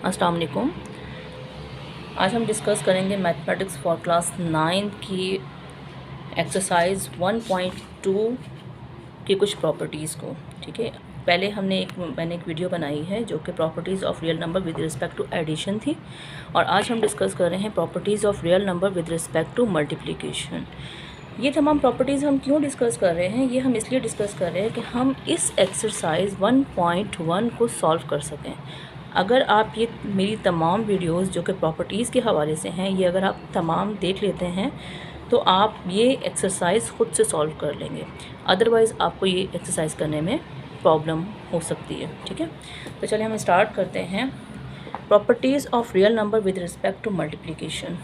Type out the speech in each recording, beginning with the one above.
अस्सलाम वालेकुम। आज हम डिस्कस करेंगे मैथमेटिक्स फॉर क्लास 9 की एक्सरसाइज 1.2 की कुछ प्रॉपर्टीज़ को। ठीक है, पहले मैंने एक वीडियो बनाई है जो कि properties of real number with respect to addition थी, और आज हम डिस्कस कर रहे हैं properties of real number with respect to multiplication. ये तमाम प्रॉपर्टीज़ हम क्यों डिस्कस कर रहे हैं? ये हम इसलिए डिस्कस कर रहे हैं कि हम इस एक्सरसाइज 1.1 को सॉल्व कर सकें। अगर आप ये मेरी तमाम वीडियोस जो कि प्रॉपर्टीज़ के हवाले से हैं, ये अगर आप तमाम देख लेते हैं तो आप ये एक्सरसाइज ख़ुद से सॉल्व कर लेंगे। अदरवाइज़ आपको ये एक्सरसाइज करने में प्रॉब्लम हो सकती है। ठीक है, तो चलिए हम स्टार्ट करते हैं। Properties of real number with respect to multiplication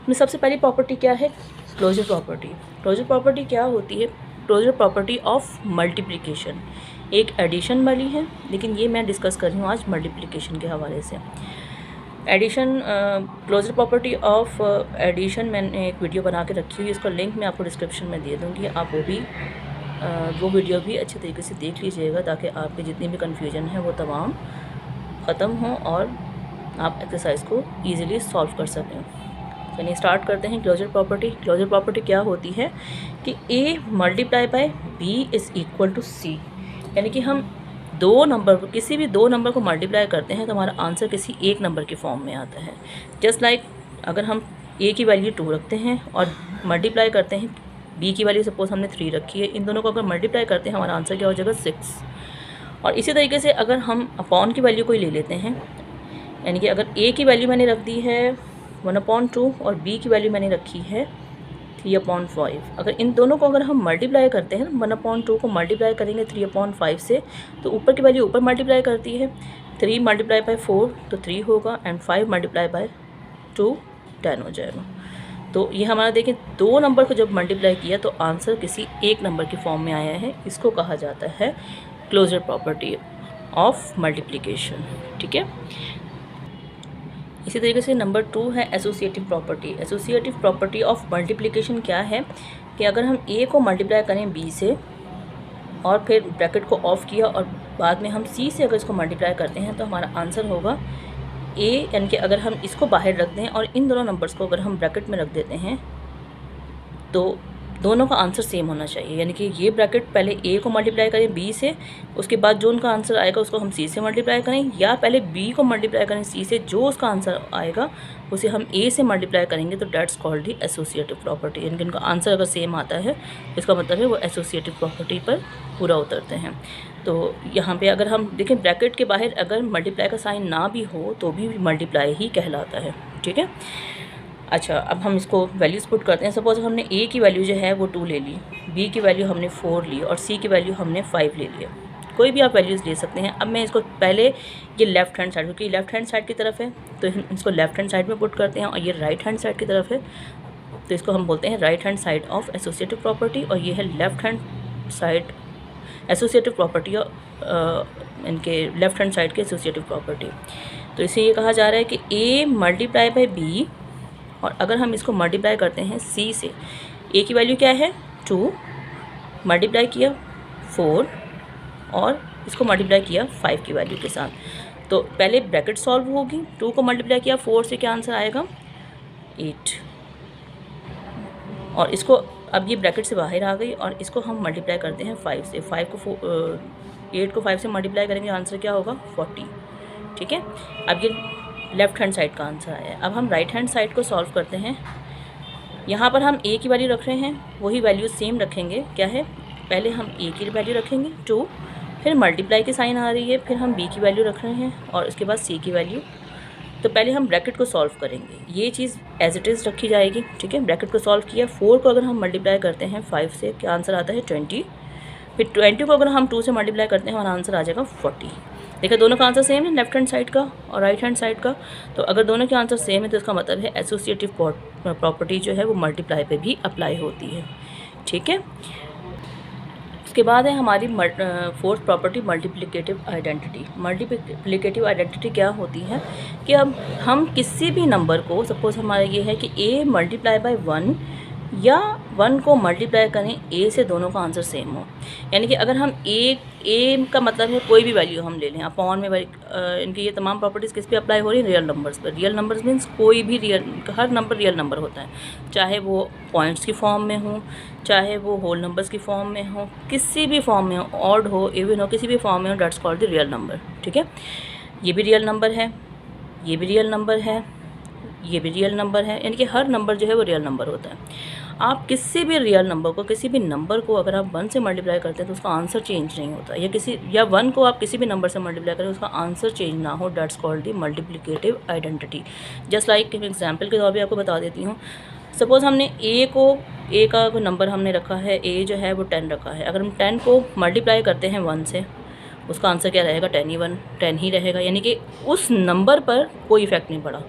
में सबसे पहली प्रॉपर्टी क्या है? Closure property. क्लोजर प्रॉपर्टी क्या होती है? Closure property of multiplication. एक एडिशन वाली है, लेकिन ये मैं डिस्कस कर रही हूँ आज मल्टीप्लिकेशन के हवाले से। Addition, closure property of addition मैंने एक वीडियो बना के रखी हुई, इसका लिंक मैं आपको डिस्क्रिप्शन में दे दूँगी। आप वो वीडियो भी अच्छे तरीके से देख लीजिएगा ताकि आपके जितनी भी कन्फ्यूजन है वो तमाम ख़त्म हो और आप एक्सरसाइज को ईज़िली सॉल्व कर सकें। चलिए स्टार्ट करते हैं। Closure property. क्लोजर प्रॉपर्टी क्या होती है कि A multiply by B is equal to C, यानी कि हम किसी भी दो नंबर को मल्टीप्लाई करते हैं तो हमारा आंसर किसी एक नंबर के फॉर्म में आता है। जस्ट लाइक अगर हम A की वैल्यू 2 रखते हैं और मल्टीप्लाई करते हैं B की वैल्यू सपोज हमने 3 रखी है, इन दोनों को अगर मल्टीप्लाई करते हैं हमारा आंसर क्या हो जाएगा? 6। और इसी तरीके से अगर हम अपॉन की वैल्यू कोई ले लेते हैं, यानी कि अगर A की वैल्यू मैंने रख दी है 1/2 और B की वैल्यू मैंने रखी है 3/5, अगर इन दोनों को अगर हम मल्टीप्लाई करते हैं 1/2 को मल्टीप्लाई करेंगे 3/5 से, तो ऊपर की वैल्यू ऊपर मल्टीप्लाई करती है। 3 मल्टीप्लाई बाय 4 तो 3 होगा, एंड 5 मल्टीप्लाई बाय 2 10 हो जाएगा। तो ये हमारा देखिए दो नंबर को जब मल्टीप्लाई किया तो आंसर किसी एक नंबर के फॉर्म में आया है। इसको कहा जाता है क्लोजर प्रॉपर्टी ऑफ मल्टीप्लिकेशन। ठीक है, इसी तरीके से नंबर 2 है associative property. Associative property of multiplication क्या है कि अगर हम A को मल्टीप्लाई करें B से और फिर ब्रैकेट को ऑफ किया और बाद में हम C से अगर इसको मल्टीप्लाई करते हैं तो हमारा आंसर होगा A, यानी कि अगर हम इसको बाहर रख दें और इन दोनों नंबर्स को अगर हम ब्रैकेट में रख देते हैं तो दोनों का आंसर सेम होना चाहिए। यानी कि ये ब्रैकेट पहले A को मल्टीप्लाई करें B से, उसके बाद जो उनका आंसर आएगा उसको हम C से मल्टीप्लाई करें, या पहले B को मल्टीप्लाई करें C से, जो उसका आंसर आएगा उसे हम A से मल्टीप्लाई करेंगे, तो that's called the associative property. यानी कि उनका आंसर अगर सेम आता है इसका मतलब है वो एसोसिएटिव प्रॉपर्टी पर पूरा उतरते हैं। तो यहाँ पर अगर हम देखें ब्रैकेट के बाहर अगर मल्टीप्लाई का साइन ना भी हो तो भी मल्टीप्लाई ही कहलाता है। ठीक है, अच्छा अब हम इसको वैल्यूज़ पुट करते हैं। सपोज हमने A की वैल्यू जो है वो 2 ले ली, B की वैल्यू हमने 4 ली और C की वैल्यू हमने 5 ले लिया। कोई भी आप वैल्यूज़ ले सकते हैं। अब मैं इसको पहले ये लेफ़्ट हैंड साइड, क्योंकि लेफ़्ट हैंड साइड की तरफ है तो हम इसको लेफ़्ट हैंड साइड में पुट करते हैं, और ये राइट हैंड साइड की तरफ है तो इसको हम बोलते हैं right hand side of associative property, और ये है left hand side associative property इनके लेफ़्ट हैंड साइड के एसोसिएटिव प्रॉपर्टी। तो इसे ये कहा जा रहा है कि A मल्टीप्लाई बाय B, और अगर हम इसको मल्टीप्लाई करते हैं C से, A की वैल्यू क्या है 2, मल्टीप्लाई किया 4 और इसको मल्टीप्लाई किया 5 की वैल्यू के साथ, तो पहले ब्रैकेट सॉल्व होगी। 2 को मल्टीप्लाई किया 4 से, क्या आंसर आएगा? 8। और इसको अब ये ब्रैकेट से बाहर आ गई और इसको हम मल्टीप्लाई करते हैं 5 से। 8 को 5 से मल्टीप्लाई करेंगे, आंसर क्या होगा? 40। ठीक है, अब ये लेफ़्ट हैंड साइड का आंसर आया है। अब हम राइट हैंड साइड को सॉल्व करते हैं। यहाँ पर हम A की वैल्यू रख रहे हैं, वही वैल्यू सेम रखेंगे। क्या है? पहले हम A की वैल्यू रखेंगे 2, फिर मल्टीप्लाई की साइन आ रही है, फिर हम B की वैल्यू रख रहे हैं और उसके बाद C की वैल्यू। तो पहले हम ब्रैकेट को सॉल्व करेंगे, ये चीज़ एज इट इज़ रखी जाएगी। ठीक है, ब्रैकेट को सॉल्व किया। 4 को अगर हम मल्टीप्लाई करते हैं 5 से, क्या आंसर आता है? 20। फिर 20 को अगर हम 2 से मल्टीप्लाई करते हैं हमारा आंसर आ जाएगा 40। देखिए दोनों का आंसर सेम है, लेफ्ट हैंड साइड का और राइट हैंड साइड का। तो अगर दोनों के आंसर सेम है तो इसका मतलब है एसोसिएटिव प्रॉपर्टी जो है वो मल्टीप्लाई पे भी अप्लाई होती है। ठीक है, उसके बाद है हमारी fourth property multiplicative identity. Multiplicative identity क्या होती है कि अब हम किसी भी नंबर को, सपोज हमारा ये है कि A मल्टीप्लाई बाय 1 या 1 को मल्टीप्लाई करें ए से, दोनों का आंसर सेम हो। यानी कि अगर हम ए का मतलब है कोई भी वैल्यू हम ले लें, अपॉन में इनकी ये तमाम प्रॉपर्टीज़ किस पे अप्लाई हो रही है? रियल नंबर्स पर। रियल नंबर्स मीन्स कोई भी हर नंबर रियल नंबर होता है, चाहे वो पॉइंट्स की फॉर्म में हो, चाहे वो होल नंबर्स की फॉर्म में हो, किसी भी फॉर्म में हो, ऑड हो, इवन हो, किसी भी फॉर्म में हो, that's called the real number. ठीक है, ये भी रियल नंबर है, ये भी रियल नंबर है, ये भी रियल नंबर है, यानी कि हर नंबर जो है वो रियल नंबर होता है। आप किसी भी रियल नंबर को, किसी भी नंबर को अगर आप 1 से मल्टीप्लाई करते हैं तो उसका आंसर चेंज नहीं होता, या 1 को आप किसी भी नंबर से मल्टीप्लाई करें उसका आंसर चेंज ना हो, that's called the multiplicative identity. Just like example के तौर पर आपको बता देती हूँ। सपोज़ हमने ए का कोई नंबर हमने रखा है, ए जो है वो 10 रखा है। अगर हम 10 को मल्टीप्लाई करते हैं 1 से, उसका आंसर क्या रहेगा? 10 ही रहेगा, यानी कि उस नंबर पर कोई इफेक्ट नहीं पड़ा।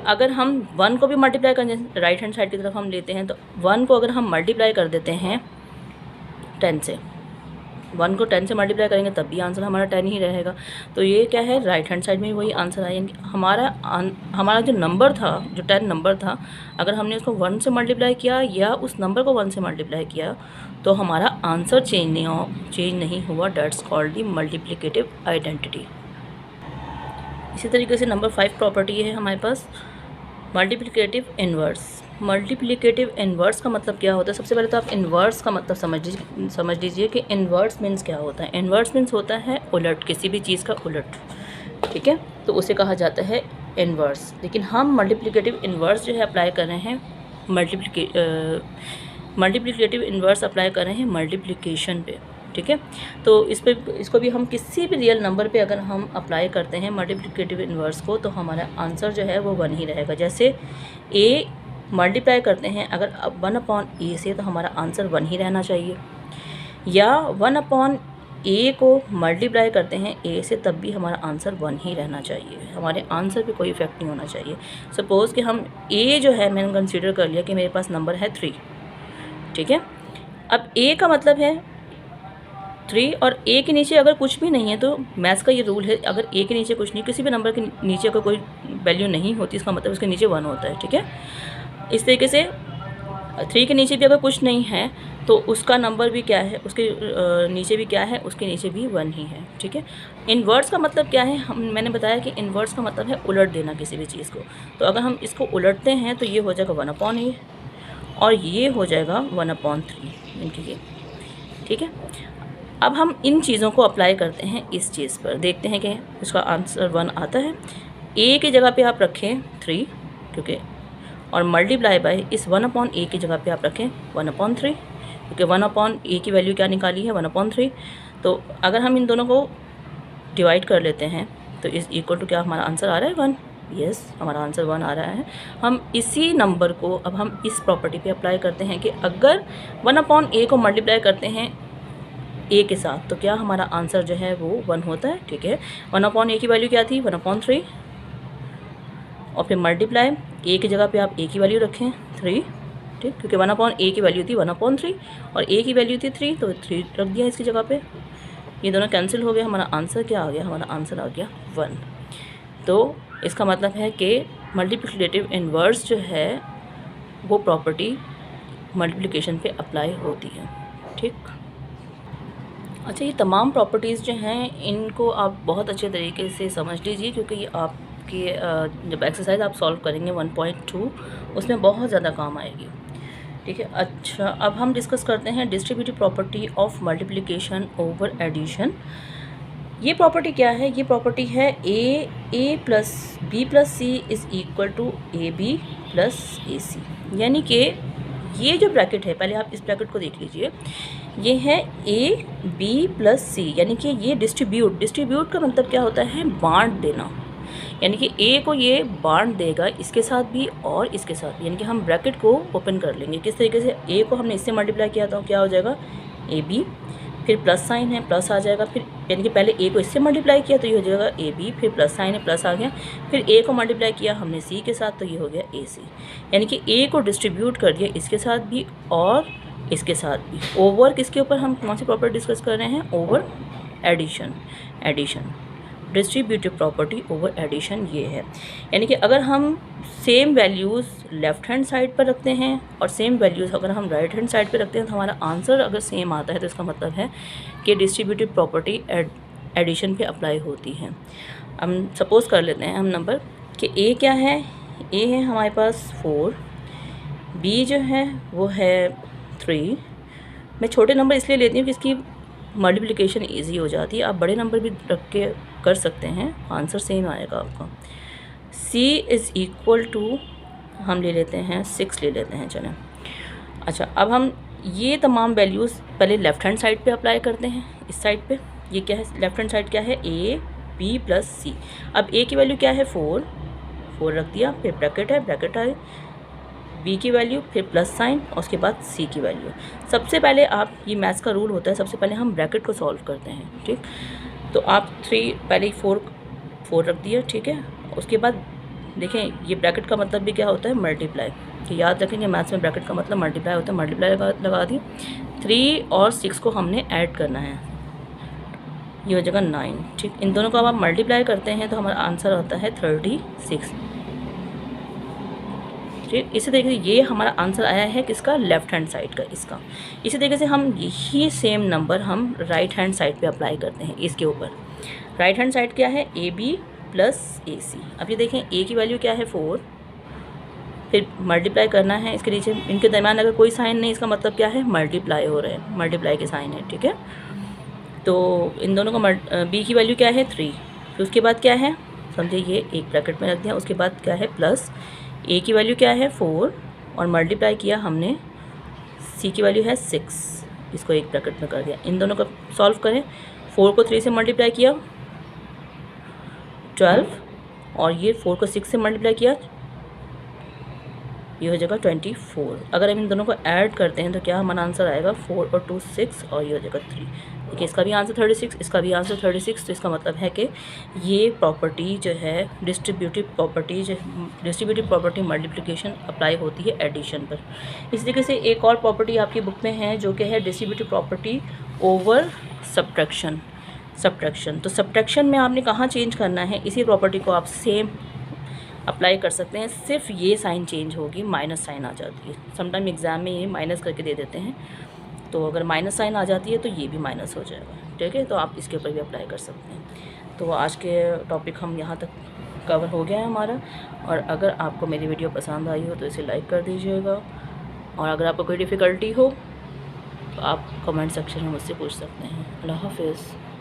अगर हम 1 को भी मल्टीप्लाई करें, राइट हैंड साइड की तरफ हम लेते हैं, तो 1 को अगर हम मल्टीप्लाई कर देते हैं 10 से, 1 को 10 से मल्टीप्लाई करेंगे तब भी आंसर हमारा 10 ही रहेगा। तो ये क्या है? राइट हैंड साइड में वही आंसर आएंगे। हमारा जो नंबर था, जो 10 नंबर था, अगर हमने उसको 1 से मल्टीप्लाई किया या उस नंबर को 1 से मल्टीप्लाई किया तो हमारा आंसर चेंज नहीं हुआ, that's called the multiplicative identity. इसी तरीके से नंबर 5 प्रॉपर्टी है हमारे पास मल्टीप्लिकेटिव इन्वर्स। मल्टीप्लिकेटिव इन्वर्स का मतलब क्या होता है? सबसे पहले तो आप इन्वर्स का मतलब समझ लीजिए कि इन्वर्स मीन्स क्या होता है। इन्वर्स मीन्स होता है उलट, किसी भी चीज़ का उलट। ठीक है, तो उसे कहा जाता है इन्वर्स। लेकिन हम मल्टीप्लिकेटिव इन्वर्स जो है अप्लाई कर रहे हैं, मल्टीप्लिकेटिव इन्वर्स अप्लाई कर रहे हैं मल्टीप्लिकेशन पे। ठीक है, तो इसको भी हम किसी भी रियल नंबर पे अगर हम अप्लाई करते हैं मल्टीप्लिकेटिव इन्वर्स को, तो हमारा आंसर जो है वो 1 ही रहेगा। जैसे ए मल्टीप्लाई करते हैं अगर 1/a से, तो हमारा आंसर 1 ही रहना चाहिए। या 1/a को मल्टीप्लाई करते हैं a से, तब भी हमारा आंसर 1 ही रहना चाहिए। हमारे आंसर पे कोई इफेक्ट नहीं होना चाहिए। सपोज़ कि हम a जो है, मैंने कंसीडर कर लिया कि मेरे पास नंबर है 3। ठीक है, अब a का मतलब है 3 और a के नीचे अगर कुछ भी नहीं है, तो मैथ्स का ये रूल है, अगर a के नीचे कुछ नहीं, किसी भी नंबर के नीचे अगर कोई वैल्यू नहीं होती, इसका मतलब उसके नीचे 1 होता है। ठीक है, इस तरीके से 3 के नीचे भी अगर कुछ नहीं है तो उसका नंबर भी क्या है, उसके नीचे भी क्या है, उसके नीचे भी 1 ही है। ठीक है, इन्वर्स का मतलब क्या है? मैंने बताया कि इन्वर्स का मतलब है उलट देना किसी भी चीज़ को। तो अगर हम इसको उलटते हैं तो ये हो जाएगा 1/a और ये हो जाएगा 1/3 इनकी ये। ठीक है, अब हम इन चीज़ों को अप्लाई करते हैं इस चीज़ पर, देखते हैं कि इसका आंसर 1 आता है। a की जगह पे आप रखें 3, क्योंकि और मल्टीप्लाई बाय इस 1/a की जगह पे आप रखें 1/3, क्योंकि 1/a की वैल्यू क्या निकाली है? 1/3। तो अगर हम इन दोनों को डिवाइड कर लेते हैं तो इस इक्वल टू क्या हमारा आंसर आ रहा है? 1। यस, हमारा आंसर 1 आ रहा है। हम इसी नंबर को अब हम इस प्रॉपर्टी पे अप्लाई करते हैं कि अगर 1/a को मल्टीप्लाई करते हैं a के साथ, तो क्या हमारा आंसर जो है वो 1 होता है। ठीक है, 1/a की वैल्यू क्या थी? 1/3, और फिर मल्टीप्लाई a की जगह पे आप a की वैल्यू रखें 3। ठीक, क्योंकि 1/a की वैल्यू थी 1/3 और a की वैल्यू थी 3, तो 3 रख दिया इसकी जगह पे। ये दोनों कैंसिल हो गए, हमारा आंसर क्या आ गया? हमारा आंसर आ गया 1। तो इसका मतलब है कि मल्टीप्लिकेटिव इन्वर्स जो है वो प्रॉपर्टी मल्टीप्लिकेशन पे अप्लाई होती है। ठीक, अच्छा, ये तमाम प्रॉपर्टीज़ जो हैं इनको आप बहुत अच्छे तरीके से समझ लीजिए, क्योंकि ये आपके जब एक्सरसाइज आप सॉल्व करेंगे 1.2 उसमें बहुत ज़्यादा काम आएगी। ठीक है, अच्छा, अब हम डिस्कस करते हैं distributive property of multiplication over addition. ये प्रॉपर्टी क्या है? ये प्रॉपर्टी है a plus b plus c is equal to ab plus ac। यानी कि ये जो ब्रैकेट है, पहले आप इस ब्रैकेट को देख लीजिए, ये है a b प्लस सी, यानी कि ये डिस्ट्रीब्यूट का मतलब क्या होता है? बांट देना। यानी कि a को ये बांट देगा इसके साथ भी और इसके साथ भी, यानी कि हम ब्रैकेट को ओपन कर लेंगे। किस तरीके से? a को हमने इससे मल्टीप्लाई किया था, क्या हो जाएगा? ab, फिर प्लस साइन है, प्लस आ जाएगा, फिर यानी कि पहले a को इससे मल्टीप्लाई किया तो ये हो जाएगा ab, फिर प्लस साइन है, प्लस आ गया, फिर a को मल्टीप्लाई किया हमने c के साथ तो ये हो गया ac। यानी कि a को डिस्ट्रीब्यूट कर दिया इसके साथ भी और इसके साथ भी। ओवर किसके ऊपर? हम कौन सी प्रॉपर्टी डिस्कस कर रहे हैं? Over addition. Distributive property over addition ये है। यानी कि अगर हम same values left hand side पर रखते हैं और सेम वैल्यूज़ अगर हम राइट हैंड साइड पर रखते हैं तो हमारा आंसर अगर सेम आता है तो इसका मतलब है कि डिस्ट्रीब्यूटिव प्रॉपर्टी एडिशन पे अप्लाई होती है। हम सपोज़ कर लेते हैं हम नंबर कि ए क्या है, ए है हमारे पास 4, बी जो है वो है 3। मैं छोटे नंबर इसलिए लेती हूँ कि इसकी मल्टीप्लिकेशन इजी हो जाती है। आप बड़े नंबर भी रख के कर सकते हैं, आंसर सेम आएगा आपका। c इज़ इक्वल टू हम ले लेते हैं 6 ले लेते हैं, चलें। अच्छा, अब हम ये तमाम वैल्यूज़ पहले लेफ़्ट हैंड साइड पे अप्लाई करते हैं। इस साइड पे ये क्या है, लेफ़्ट हैंड साइड क्या है, a b प्लस c। अब a की वैल्यू क्या है 4 रख दिया, फिर ब्रैकेट है, ब्रैकेट है b की वैल्यू, फिर प्लस साइन और उसके बाद c की वैल्यू। सबसे पहले आप, ये मैथ्स का रूल होता है, सबसे पहले हम ब्रैकेट को सॉल्व करते हैं, ठीक। तो आप 3 पहले ही 4 रख दिया, ठीक है। उसके बाद देखें ये ब्रैकेट का मतलब भी क्या होता है, मल्टीप्लाई। तो याद रखेंगे मैथ्स में ब्रैकेट का मतलब मल्टीप्लाई होता है। मल्टीप्लाई लगा दी, 3 और 6 को हमने ऐड करना है, ये हो जाएगा 9, ठीक। इन दोनों को अब आप मल्टीप्लाई करते हैं तो हमारा आंसर आता है 36, ठीक। इसी तरीके से ये हमारा आंसर आया है किसका, लेफ़्ट हैंड साइड का, इसका। इसी तरीके से हम यही सेम नंबर हम राइट हैंड साइड पे अप्लाई करते हैं इसके ऊपर। राइट हैंड साइड क्या है, ए बी प्लस ए सी। अब ये देखें ए की वैल्यू क्या है 4, फिर मल्टीप्लाई करना है इसके नीचे, इनके दरम्यान अगर कोई साइन नहीं, इसका मतलब क्या है, मल्टीप्लाई हो रहे हैं, मल्टीप्लाई के साइन है, ठीक है। तो इन दोनों का बी की वैल्यू क्या है 3, फिर उसके बाद क्या है, समझिए ये एक ब्रैकेट में रख दिया, उसके बाद क्या है प्लस, ए की वैल्यू क्या है 4 और मल्टीप्लाई किया हमने, सी की वैल्यू है 6, इसको एक ब्रैकेट में कर दिया। इन दोनों का सॉल्व करें, 4 को 3 से मल्टीप्लाई किया 12 और ये 4 को 6 से मल्टीप्लाई किया, ये हो जाएगा 24। अगर हम इन दोनों को ऐड करते हैं तो क्या हमारा आंसर आएगा, 4 और 2 6 और ये हो जाएगा 3। देखिए इसका भी आंसर 36, इसका भी आंसर 36। तो इसका मतलब है कि ये प्रॉपर्टी जो है डिस्ट्रीब्यूटिव प्रॉपर्टी मल्टीप्लिकेशन अप्लाई होती है एडिशन पर। इस तरीके से एक और प्रॉपर्टी आपकी बुक में है जो कि है डिस्ट्रीब्यूटिव प्रॉपर्टी ओवर सब्ट्रैक्शन। तो सब्ट्रैक्शन में आपने कहाँ चेंज करना है, इसी प्रॉपर्टी को आप सेम अप्लाई कर सकते हैं, सिर्फ ये साइन चेंज होगी, माइनस साइन आ जाती है। समटाइम एग्ज़ाम में ये माइनस करके दे देते हैं, तो अगर माइनस साइन आ जाती है तो ये भी माइनस हो जाएगा, ठीक है। तो आप इसके ऊपर भी अप्लाई कर सकते हैं। तो आज के टॉपिक हम यहाँ तक कवर हो गया है हमारा। और अगर आपको मेरी वीडियो पसंद आई हो तो इसे लाइक कर दीजिएगा, और अगर आपको कोई डिफ़िकल्टी हो तो आप कमेंट सेक्शन में मुझसे पूछ सकते हैं। अल्लाह हाफ़िज़।